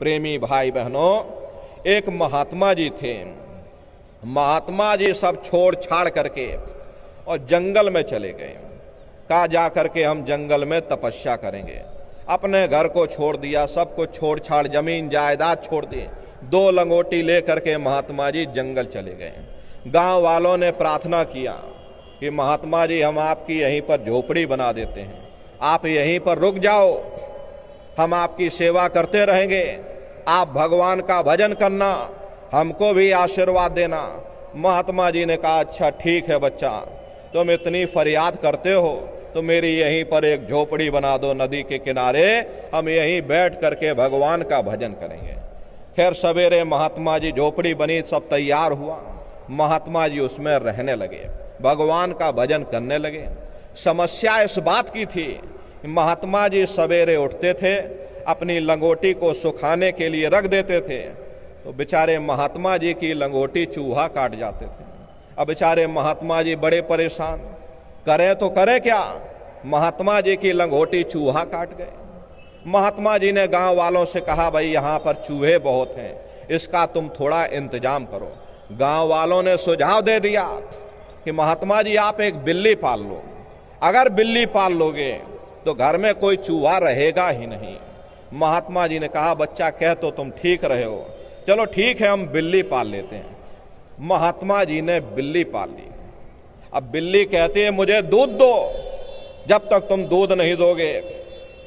प्रेमी भाई बहनों, एक महात्मा जी थे। महात्मा जी सब छोड़ छाड़ करके और जंगल में चले गए। कहा जा करके हम जंगल में तपस्या करेंगे। अपने घर को छोड़ दिया, सब कुछ छोड़ छाड़, जमीन जायदाद छोड़ दी। 2 लंगोटी लेकर के महात्मा जी जंगल चले गए। गांव वालों ने प्रार्थना किया कि महात्मा जी हम आपकी यहीं पर झोपड़ी बना देते हैं, आप यहीं पर रुक जाओ, हम आपकी सेवा करते रहेंगे, आप भगवान का भजन करना, हमको भी आशीर्वाद देना। महात्मा जी ने कहा अच्छा ठीक है बच्चा, तुम इतनी फरियाद करते हो तो मेरी यहीं पर एक झोपड़ी बना दो नदी के किनारे, हम यहीं बैठ करके भगवान का भजन करेंगे। खैर सवेरे महात्मा जी झोपड़ी बनी, सब तैयार हुआ, महात्मा जी उसमें रहने लगे, भगवान का भजन करने लगे। समस्या इस बात की थी, महात्मा जी सवेरे उठते थे, अपनी लंगोटी को सुखाने के लिए रख देते थे, तो बेचारे महात्मा जी की लंगोटी चूहा काट जाते थे। अब बेचारे महात्मा जी बड़े परेशान, करें तो करें क्या, महात्मा जी की लंगोटी चूहा काट गए। महात्मा जी ने गांव वालों से कहा भाई यहाँ पर चूहे बहुत हैं, इसका तुम थोड़ा इंतजाम करो। गांव वालों ने सुझाव दे दिया कि महात्मा जी आप एक बिल्ली पाल लो, अगर बिल्ली पाल लोगे तो घर में कोई चूहा रहेगा ही नहीं। महात्मा जी ने कहा बच्चा कह तो तुम ठीक रहे हो, चलो ठीक है हम बिल्ली पाल लेते हैं। महात्मा जी ने बिल्ली पाल ली। अब बिल्ली कहती है मुझे दूध दो, जब तक तुम दूध नहीं दोगे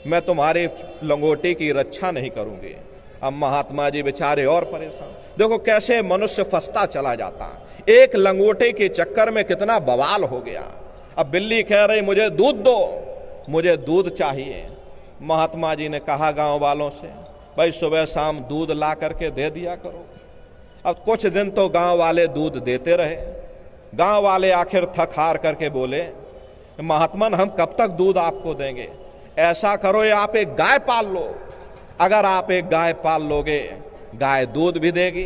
मैं तुम्हारी लंगोटी की रक्षा नहीं करूंगी। अब महात्मा जी बेचारे और परेशान, देखो कैसे मनुष्य फंसता चला जाता, एक लंगोटी के चक्कर में कितना बवाल हो गया। अब बिल्ली कह रही मुझे दूध दो, मुझे दूध चाहिए। महात्मा जी ने कहा गांव वालों से भाई सुबह शाम दूध ला करके दे दिया करो। अब कुछ दिन तो गांव वाले दूध देते रहे। गांव वाले आखिर थक हार करके बोले महात्मन हम कब तक दूध आपको देंगे, ऐसा करो ये आप एक गाय पाल लो, अगर आप एक गाय पाल लोगे गाय दूध भी देगी,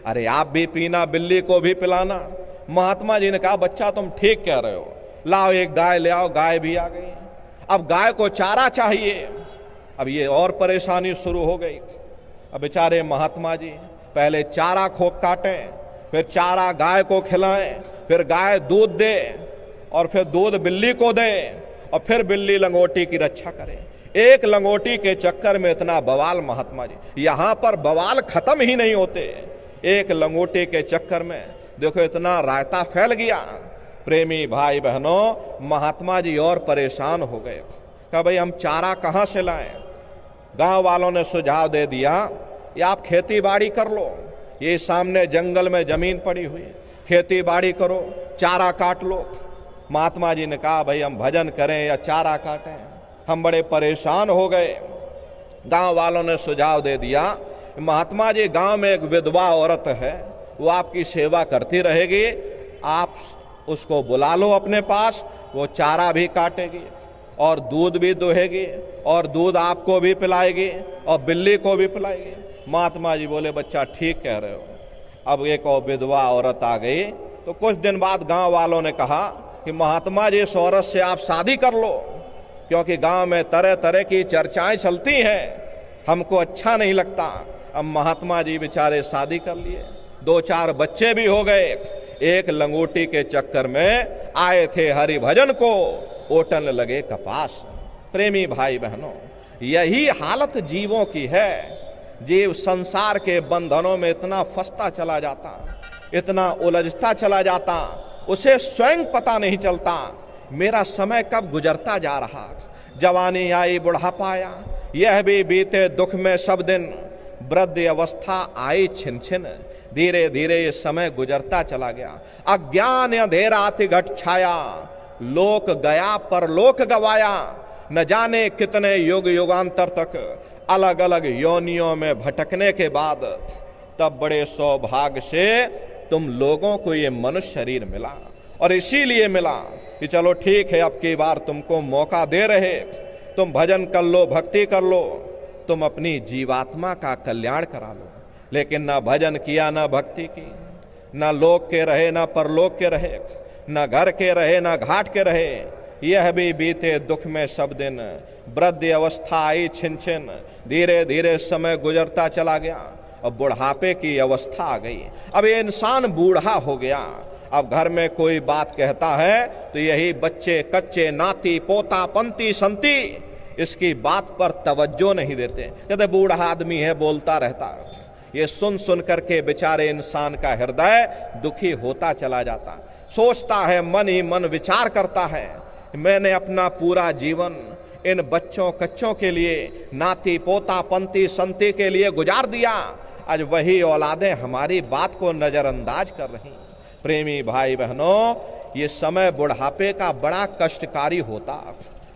अरे आप भी पीना, बिल्ली को भी पिलाना। महात्मा जी ने कहा बच्चा तुम ठीक कह रहे हो, लाओ एक गाय ले आओ। गाय भी आ गई। अब गाय को चारा चाहिए। अब ये और परेशानी शुरू हो गई। अब बेचारे महात्मा जी पहले चारा खोक काटें, फिर चारा गाय को खिलाएं, फिर गाय दूध दे और फिर दूध बिल्ली को दे और फिर बिल्ली लंगोटी की रक्षा करे। एक लंगोटी के चक्कर में इतना बवाल महात्मा जी, यहां पर बवाल खत्म ही नहीं होते। एक लंगोटी के चक्कर में देखो इतना रायता फैल गया। प्रेमी भाई बहनों, महात्मा जी और परेशान हो गए। कहा भाई हम चारा कहां से लाएं। गांव वालों ने सुझाव दे दिया ये आप खेती बाड़ी कर लो, ये सामने जंगल में जमीन पड़ी हुई है, खेती बाड़ी करो, चारा काट लो। महात्मा जी ने कहा भाई हम भजन करें या चारा काटें, हम बड़े परेशान हो गए। गांव वालों ने सुझाव दे दिया महात्मा जी गांव में एक विधवा औरत है, वो आपकी सेवा करती रहेगी, आप उसको बुला लो अपने पास, वो चारा भी काटेगी और दूध भी दुहेगी और दूध आपको भी पिलाएगी और बिल्ली को भी पिलाएगी। महात्मा जी बोले बच्चा ठीक कह रहे हो। अब एक और विधवा औरत आ गई, तो कुछ दिन बाद गांव वालों ने कहा कि महात्मा जी इस औरत से आप शादी कर लो, क्योंकि गांव में तरह तरह की चर्चाएं चलती हैं, हमको अच्छा नहीं लगता। अब महात्मा जी बेचारे शादी कर लिए, 2-4 बच्चे भी हो गए। एक लंगोटी के चक्कर में आए थे हरि भजन को, ओटन लगे कपास। प्रेमी भाई बहनों, यही हालत जीवों की है। जीव संसार के बंधनों में इतना फंसता चला जाता, इतना उलझता चला जाता, उसे स्वयं पता नहीं चलता मेरा समय कब गुजरता जा रहा। जवानी आई बुढ़ापा आया, यह भी बीते दुख में सब दिन, वृद्ध अवस्था आई छिन छिन, धीरे धीरे ये समय गुजरता चला गया। अज्ञान अंधेरा अति घट छाया, लोक गया पर लोक गवाया, न जाने कितने युग युगांतर तक अलग अलग योनियों में भटकने के बाद तब बड़े सौभाग्य से तुम लोगों को ये मनुष्य शरीर मिला। और इसीलिए मिला कि चलो ठीक है अब की बार तुमको मौका दे रहे, तुम भजन कर लो, भक्ति कर लो, तुम अपनी जीवात्मा का कल्याण करा लो। लेकिन ना भजन किया, ना भक्ति की, ना लोक के रहे, ना परलोक के रहे, ना घर के रहे, ना घाट के रहे, यह भी बीते दुख में सब दिन, वृद्ध अवस्था आई छिन छिन, धीरे धीरे समय गुजरता चला गया। अब बुढ़ापे की अवस्था आ गई, अब ये इंसान बूढ़ा हो गया। अब घर में कोई बात कहता है तो यही बच्चे कच्चे, नाती पोता पंती संती इसकी बात पर तवज्जो नहीं देते, कहते बूढ़ा आदमी है बोलता रहता है। ये सुन सुन करके बेचारे इंसान का हृदय दुखी होता चला जाता, सोचता है, मन ही मन विचार करता है, मैंने अपना पूरा जीवन इन बच्चों कच्चों के लिए, नाती पोता पंती संती के लिए गुजार दिया, आज वही औलादें हमारी बात को नजरअंदाज कर रही। प्रेमी भाई बहनों, ये समय बुढ़ापे का बड़ा कष्टकारी होता,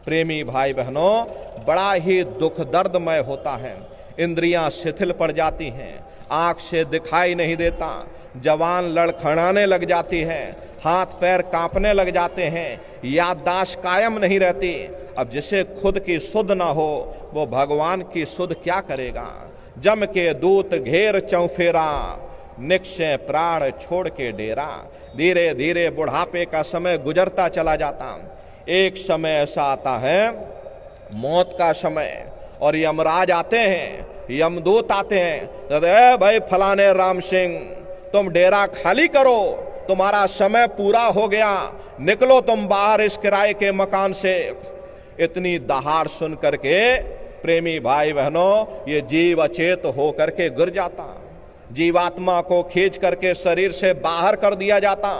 प्रेमी भाई बहनों बड़ा ही दुख दर्दमय होता है। इंद्रियां शिथिल पड़ जाती हैं, आंख से दिखाई नहीं देता, जवान लड़खड़ाने लग जाती है, हाथ पैर कांपने लग जाते हैं, याददाश्त कायम नहीं रहती। अब जिसे खुद की सुध ना हो वो भगवान की सुध क्या करेगा। जम के दूत घेर चौफेरा, निक्षय प्राण छोड़ के डेरा। धीरे धीरे बुढ़ापे का समय गुजरता चला जाता। एक समय ऐसा आता है मौत का समय, और यमराज आते हैं, यमदूत आते हैं, कहते भाई फलाने राम सिंह तुम डेरा खाली करो, तुम्हारा समय पूरा हो गया, निकलो तुम बाहर इस किराए के मकान से। इतनी दहाड़ सुन करके प्रेमी भाई बहनों ये जीव अचेत हो करके गिर जाता, जीवात्मा को खींच करके शरीर से बाहर कर दिया जाता,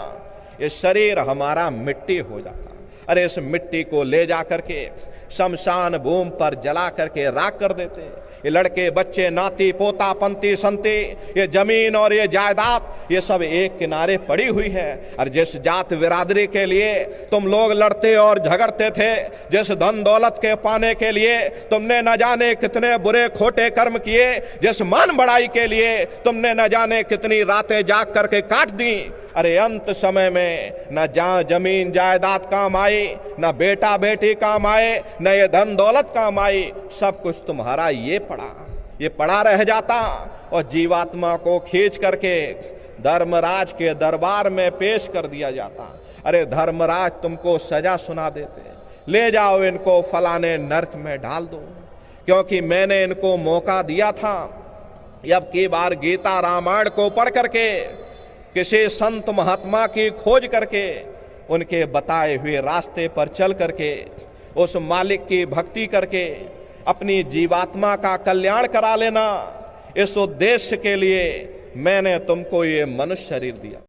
ये शरीर हमारा मिट्टी हो जाता। अरे इस मिट्टी को ले जा करके शमशान भूमि पर जला करके राख कर देते। ये लड़के बच्चे नाती पोता पंती संती, ये जमीन और ये जायदाद ये सब एक किनारे पड़ी हुई है। और जिस जात बिरादरी के लिए तुम लोग लड़ते और झगड़ते थे, जिस धन दौलत के पाने के लिए तुमने न जाने कितने बुरे खोटे कर्म किए, जिस मान बढ़ाई के लिए तुमने न जाने कितनी रातें जाग करके काट दी, अरे अंत समय में न जहाँ जमीन जायदाद काम आई, न बेटा बेटी काम आए, न ये धन दौलत काम आई, सब कुछ तुम्हारा ये पड़ा रह जाता। और जीवात्मा को खींच करके धर्मराज के दरबार में पेश कर दिया जाता। अरे धर्मराज तुमको सजा सुना देते, ले जाओ इनको फलाने नरक में डाल दो, क्योंकि मैंने इनको मौका दिया था। अब की बार गीता रामायण को पढ़ करके किसी संत महात्मा की खोज करके उनके बताए हुए रास्ते पर चल करके उस मालिक की भक्ति करके अपनी जीवात्मा का कल्याण करा लेना, इस उद्देश्य के लिए मैंने तुमको ये मनुष्य शरीर दिया।